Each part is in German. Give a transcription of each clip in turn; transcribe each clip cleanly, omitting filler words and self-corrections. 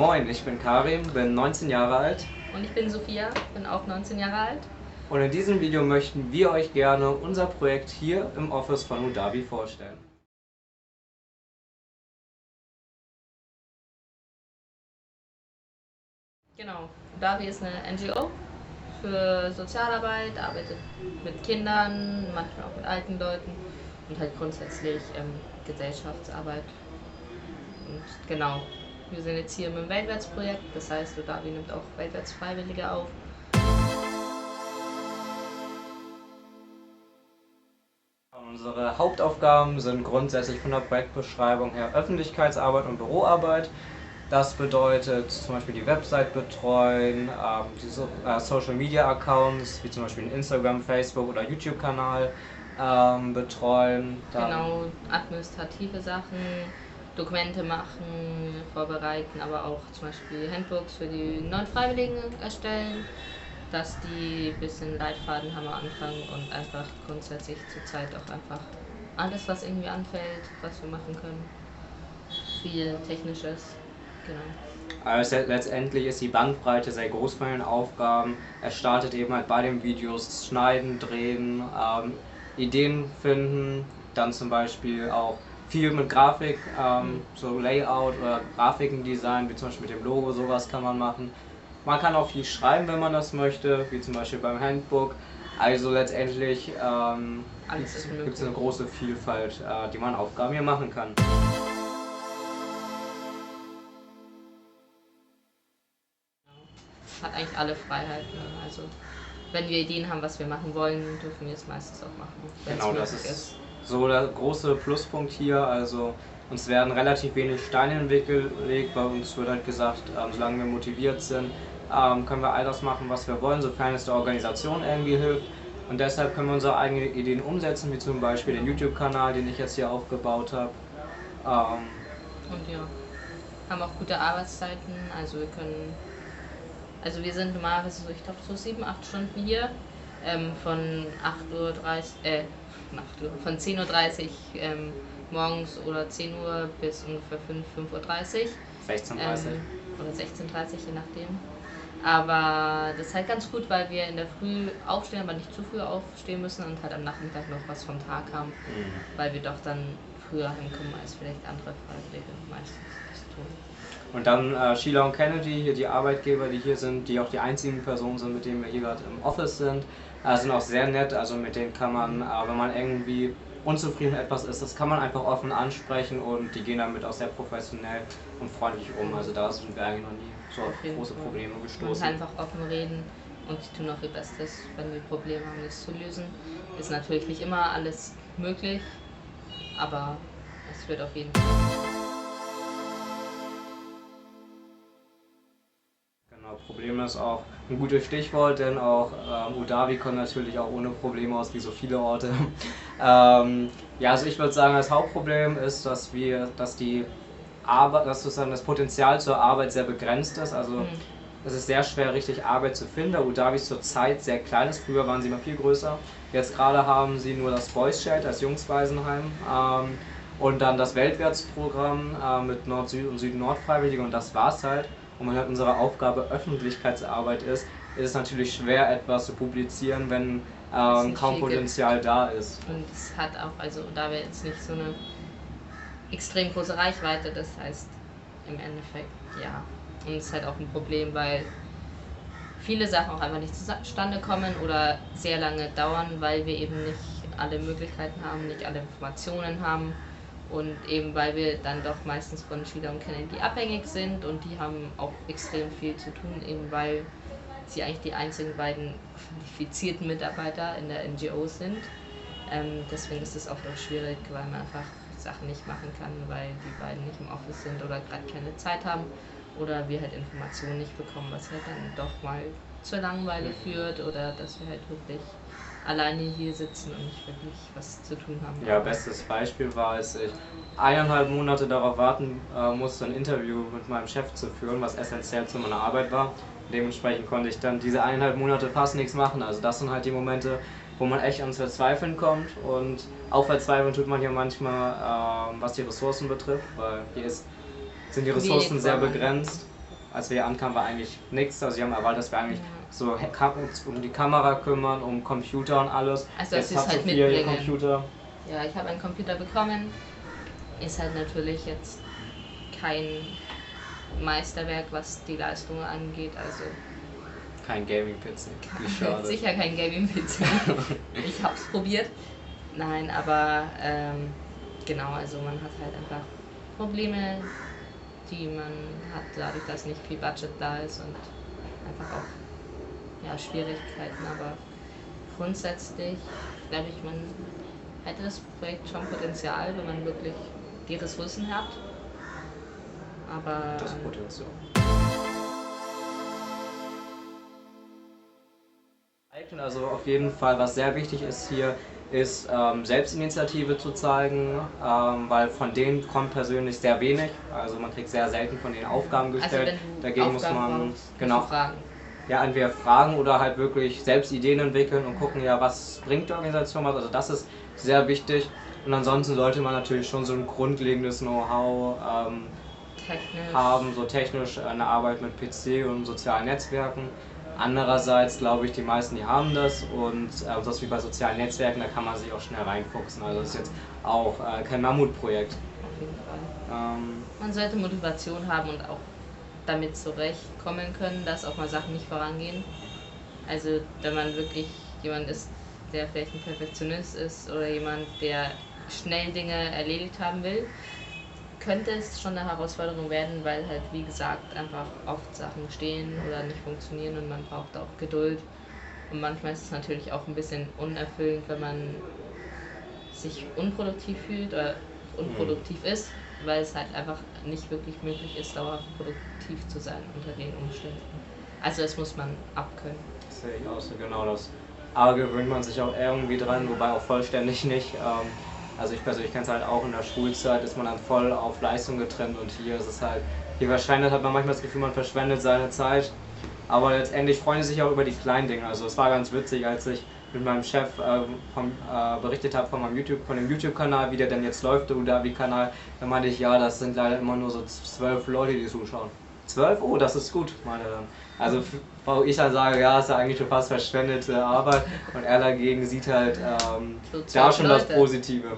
Moin, ich bin Karim, bin 19 Jahre alt. Und ich bin Sophia, bin auch 19 Jahre alt. Und in diesem Video möchten wir euch gerne unser Projekt hier im Office von Udavi vorstellen. Genau, Udavi ist eine NGO für Sozialarbeit, arbeitet mit Kindern, manchmal auch mit alten Leuten und halt grundsätzlich Gesellschaftsarbeit. Und genau, wir sind jetzt hier im Weltwärtsprojekt, das heißt, Udavi nimmt auch Weltwärtsfreiwillige auf. Unsere Hauptaufgaben sind grundsätzlich von der Projektbeschreibung her Öffentlichkeitsarbeit und Büroarbeit. Das bedeutet zum Beispiel die Website betreuen, die Social Media Accounts, wie zum Beispiel einen Instagram, Facebook oder YouTube-Kanal betreuen. Genau, administrative Sachen, Dokumente machen, vorbereiten, aber auch zum Beispiel Handbooks für die neuen Freiwilligen erstellen, dass die ein bisschen Leitfaden haben am Anfang und einfach grundsätzlich zurzeit auch einfach alles, was irgendwie anfällt, was wir machen können. Viel Technisches, genau. Also letztendlich ist die Bandbreite sehr groß von den Aufgaben. Es startet eben halt bei den Videos schneiden, drehen, Ideen finden, dann zum Beispiel auch viel mit Grafik, so Layout oder Grafiken design, wie zum Beispiel mit dem Logo, sowas kann man machen. Man kann auch viel schreiben, wenn man das möchte, wie zum Beispiel beim Handbook. Also letztendlich gibt es eine große Vielfalt, die man Aufgaben hier machen kann. Hat eigentlich alle Freiheiten. Also wenn wir Ideen haben, was wir machen wollen, dürfen wir es meistens auch machen. Genau, das ist so der große Pluspunkt hier. Also uns werden relativ wenig Steine in den Weg gelegt. Bei uns wird halt gesagt, solange wir motiviert sind, können wir all das machen, was wir wollen, sofern es der Organisation irgendwie hilft. Und deshalb können wir unsere eigenen Ideen umsetzen, wie zum Beispiel den YouTube-Kanal, den ich jetzt hier aufgebaut habe. Und ja, haben auch gute Arbeitszeiten, also wir sind normalerweise so, ich glaube so 7-8 Stunden hier, von 10:30 Uhr morgens oder 10 Uhr bis ungefähr 5:30 Uhr. 16:30 oder 16:30 Uhr, je nachdem. Aber das ist halt ganz gut, weil wir in der Früh aufstehen, aber nicht zu früh aufstehen müssen und halt am Nachmittag noch was vom Tag haben, weil wir doch dann früher hinkommen als vielleicht andere Freiwillige meistens das tun. Und dann Sheila und Kennedy, hier die Arbeitgeber, die hier sind, die auch die einzigen Personen sind, mit denen wir hier gerade im Office sind, sind auch sehr nett. Also mit denen kann man, wenn man irgendwie unzufrieden mit etwas ist, das kann man einfach offen ansprechen und die gehen damit auch sehr professionell und freundlich um. Also da sind wir eigentlich noch nie so auf große Probleme gestoßen. Man kann einfach offen reden und die tun auch ihr Bestes, wenn wir Probleme haben, das zu lösen. Ist natürlich nicht immer alles möglich, aber es wird auf jeden Fall. Genau, Problem ist auch ein gutes Stichwort, denn auch Udavi kommt natürlich auch ohne Probleme aus, wie so viele Orte. Ja, also ich würde sagen, das Hauptproblem ist, dass sozusagen das Potenzial zur Arbeit sehr begrenzt ist. Also es ist sehr schwer, richtig Arbeit zu finden. Da Udavi ist zurzeit sehr klein ist. Früher waren sie mal viel größer. Jetzt gerade haben sie nur das Boys Shelter, das Jungswaisenheim. Und dann das Weltwärtsprogramm mit Nord-Süd und Süd-Nord-Freiwillige und das war's halt. Und wenn halt unsere Aufgabe Öffentlichkeitsarbeit ist es natürlich schwer, etwas zu publizieren, wenn kaum Potenzial da ist. Und es hat auch, also da wir jetzt nicht so eine extrem große Reichweite, das heißt im Endeffekt ja. Und es ist halt auch ein Problem, weil viele Sachen auch einfach nicht zustande kommen oder sehr lange dauern, weil wir eben nicht alle Möglichkeiten haben, nicht alle Informationen haben. Und eben weil wir dann doch meistens von Sheila und Kennedy abhängig sind und die haben auch extrem viel zu tun, eben weil sie eigentlich die einzigen beiden qualifizierten Mitarbeiter in der NGO sind. Deswegen ist es oft auch schwierig, weil man einfach Sachen nicht machen kann, weil die beiden nicht im Office sind oder gerade keine Zeit haben oder wir halt Informationen nicht bekommen, was halt dann doch mal zur Langeweile führt oder dass wir halt wirklich alleine hier sitzen und nicht wirklich was zu tun haben. Ja, bestes Beispiel war, als ich 1,5 Monate darauf warten musste, ein Interview mit meinem Chef zu führen, was essentiell zu meiner Arbeit war. Dementsprechend konnte ich dann diese 1,5 Monate fast nichts machen. Also das sind halt die Momente, wo man echt ans Verzweifeln kommt und auch verzweifeln tut man hier manchmal, was die Ressourcen betrifft, weil sind die Ressourcen sehr begrenzt. als wir hier ankamen, war eigentlich nichts. Also sie haben erwartet, dass wir eigentlich Ja. so uns um die Kamera kümmern, um Computer und alles. Also, dass Jetzt sie es hat halt Sophia ihr mitbringen. Computer. Ja, ich habe einen Computer bekommen. Ist halt natürlich jetzt kein Meisterwerk, was die Leistung angeht. Also Kein Gaming-PC. Wie schade. sicher kein Gaming-PC. Ich habe es probiert. Nein, aber genau, also man hat halt einfach Probleme, die man hat, dadurch, dass nicht viel Budget da ist und einfach auch ja, Schwierigkeiten. Aber grundsätzlich glaube ich, man hätte das Projekt schon Potenzial, wenn man wirklich die Ressourcen hat. Aber Das Potenzial. Also auf jeden Fall, was sehr wichtig ist hier, ist Selbstinitiative zu zeigen, weil von denen kommt persönlich sehr wenig. Also man kriegt sehr selten von denen Aufgaben gestellt. also wenn du Dagegen muss Aufgaben man brauchst, genau musst du fragen. ja entweder fragen oder halt wirklich selbst Ideen entwickeln und gucken, ja, was bringt die Organisation was. Also das ist sehr wichtig. Und ansonsten sollte man natürlich schon so ein grundlegendes Know-how Technisch. haben, so technisch eine Arbeit mit PC und sozialen Netzwerken. Andererseits glaube ich, die meisten, die haben das und das wie bei sozialen Netzwerken, da kann man sich auch schnell reinfuchsen. Also das ist jetzt auch kein Mammutprojekt. Auf jeden Fall. Man sollte Motivation haben und auch damit zurechtkommen können, dass auch mal Sachen nicht vorangehen. Also wenn man wirklich jemand ist, der vielleicht ein Perfektionist ist oder jemand, der schnell Dinge erledigt haben will, könnte es schon eine Herausforderung werden, weil halt wie gesagt einfach oft Sachen stehen oder nicht funktionieren und man braucht auch Geduld. Und manchmal ist es natürlich auch ein bisschen unerfüllend, wenn man sich unproduktiv fühlt oder unproduktiv ist, weil es halt einfach nicht wirklich möglich ist, dauerhaft produktiv zu sein unter den Umständen. Also das muss man abkönnen. Das sehe ich auch so, genau das. Aber gewöhnt man sich auch irgendwie dran, wobei auch vollständig nicht. Also ich persönlich kenne es halt auch, in der Schulzeit ist man dann voll auf Leistung getrennt und hier ist es halt, hier hat man manchmal das Gefühl, man verschwendet seine Zeit. Aber letztendlich freuen sie sich auch über die kleinen Dinge. Also es war ganz witzig, als ich mit meinem Chef berichtet habe von dem YouTube-Kanal, wie der denn jetzt läuft, der Udavi-Kanal. Da meinte ich, ja, das sind leider immer nur so 12 Leute, die zuschauen. 12? Oh, das ist gut, meinte er dann. Also wo ich dann sage, ja, ist ja eigentlich schon fast verschwendete Arbeit und er dagegen sieht halt So da 12 schon das Leute. Positive.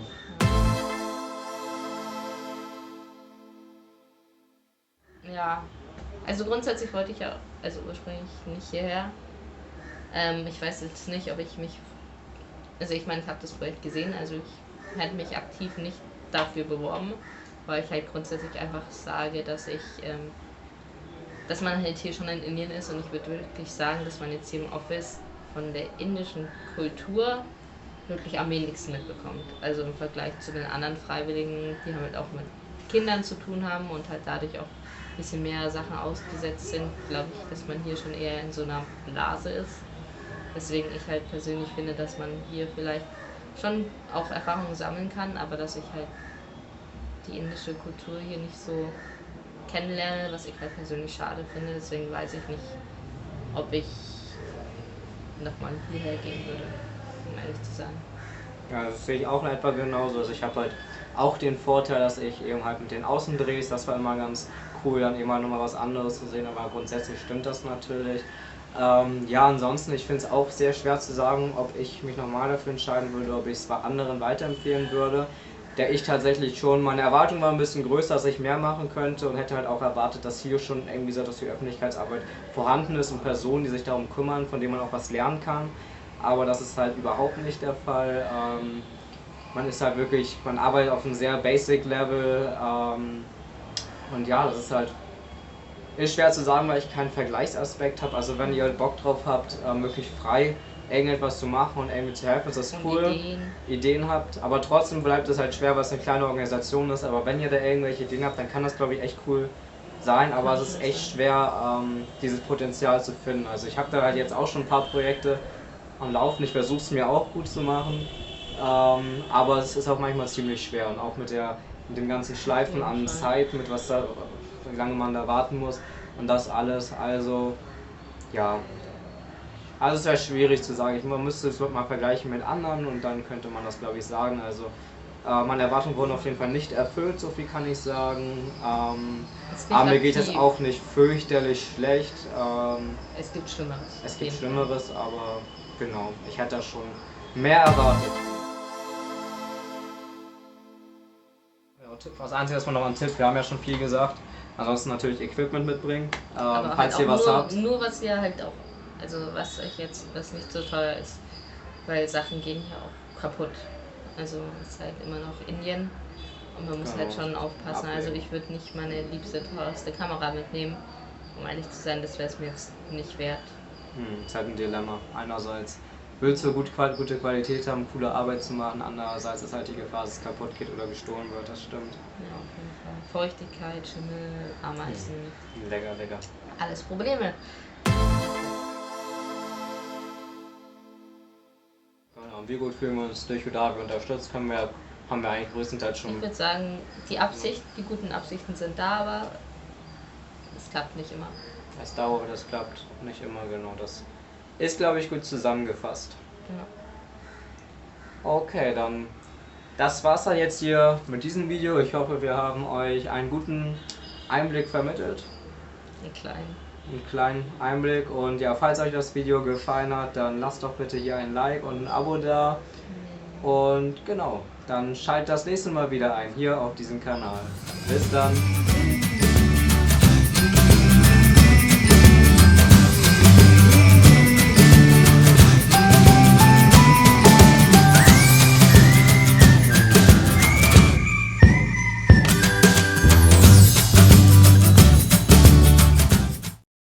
Ja, also grundsätzlich wollte ich ja, also ursprünglich nicht hierher. Ich weiß jetzt nicht, ob ich mich, also ich meine, ich habe das Projekt gesehen, also ich hätte mich aktiv nicht dafür beworben, weil ich halt grundsätzlich einfach sage, dass man halt hier schon in Indien ist und ich würde wirklich sagen, dass man jetzt hier im Office von der indischen Kultur wirklich am wenigsten mitbekommt. Also im Vergleich zu den anderen Freiwilligen, die halt auch mit Kindern zu tun haben und halt dadurch auch ein bisschen mehr Sachen ausgesetzt sind, glaube ich, dass man hier schon eher in so einer Blase ist. Deswegen ich halt persönlich finde, dass man hier vielleicht schon auch Erfahrungen sammeln kann, aber dass ich halt die indische Kultur hier nicht so kennenlerne, was ich halt persönlich schade finde. Deswegen weiß ich nicht, ob ich nochmal hierher gehen würde, um ehrlich zu sein. Ja, das sehe ich auch in etwa genauso. Also ich habe halt auch den Vorteil, dass ich eben halt mit den Außendrehs, das war immer ganz cool, dann eben mal nochmal was anderes zu sehen, aber grundsätzlich stimmt das natürlich. Ja, ansonsten, ich finde es auch sehr schwer zu sagen, ob ich mich nochmal dafür entscheiden würde, ob ich es bei anderen weiterempfehlen würde. Der ich tatsächlich schon, meine Erwartung war ein bisschen größer, dass ich mehr machen könnte und hätte halt auch erwartet, dass hier schon irgendwie so, dass die Öffentlichkeitsarbeit vorhanden ist und Personen, die sich darum kümmern, von denen man auch was lernen kann. Aber das ist halt überhaupt nicht der Fall. Man ist halt wirklich, man arbeitet auf einem sehr basic Level und ja, das ist halt ist schwer zu sagen, weil ich keinen Vergleichsaspekt habe. Also wenn ihr halt Bock drauf habt, wirklich frei irgendetwas zu machen und irgendwie zu helfen, ist das Und cool. Ideen habt, aber trotzdem bleibt es halt schwer, weil es eine kleine Organisation ist. Aber wenn ihr da irgendwelche Ideen habt, dann kann das, glaube ich, echt cool sein. Aber es ist echt schwer, dieses Potenzial zu finden. Also ich habe da halt jetzt auch schon ein paar Projekte am Laufen. Ich versuche es mir auch gut zu machen. Aber es ist auch manchmal ziemlich schwer und auch mit dem ganzen Schleifen an Zeit, mit was da, wie lange man da warten muss und das alles. Also ja, also es wäre schwierig zu sagen. Man müsste es mal vergleichen mit anderen und dann könnte man das, glaube ich, sagen. Also Meine Erwartungen wurden auf jeden Fall nicht erfüllt, so viel kann ich sagen. Ist nicht Aber mir geht es aktiv. auch nicht fürchterlich schlecht. Es gibt Schlimmeres. Es gibt Schlimmeres, aber genau, ich hätte da schon mehr erwartet. Ja, Tipp, das Einzige, was man noch an Tipp, wir haben ja schon viel gesagt. Ansonsten natürlich Equipment mitbringen, Aber falls halt ihr auch was habt. nur was ihr halt auch, also was euch jetzt, was nicht so teuer ist, weil Sachen gehen hier auch kaputt. Also es ist halt immer noch Indien und man muss Genau. halt schon aufpassen. Also Abwägen. ich würde nicht meine liebste, teuerste Kamera mitnehmen, um ehrlich zu sein, das wäre es mir jetzt nicht wert. Ist halt ein Dilemma. Einerseits willst du gute Qualität haben, coole Arbeit zu machen, andererseits ist halt die Gefahr, dass es kaputt geht oder gestohlen wird, das stimmt. Ja, auf jeden Fall. Feuchtigkeit, Schimmel, Ameisen, Lecker, lecker. alles Probleme. Genau, und wie gut fühlen wir uns durch Udave unterstützt, haben wir eigentlich größtenteils Ich schon. würde sagen, die guten Absichten sind da, aber es klappt nicht immer. Es dauert, das klappt nicht immer, genau. Das ist, glaube ich, gut zusammengefasst. Genau. Okay, dann das war's dann jetzt hier mit diesem Video. Ich hoffe, wir haben euch einen guten Einblick vermittelt. Einen kleinen Einblick. Und ja, falls euch das Video gefallen hat, dann lasst doch bitte hier ein Like und ein Abo da. Und genau, dann schaltet das nächste Mal wieder ein, hier auf diesem Kanal. Bis dann!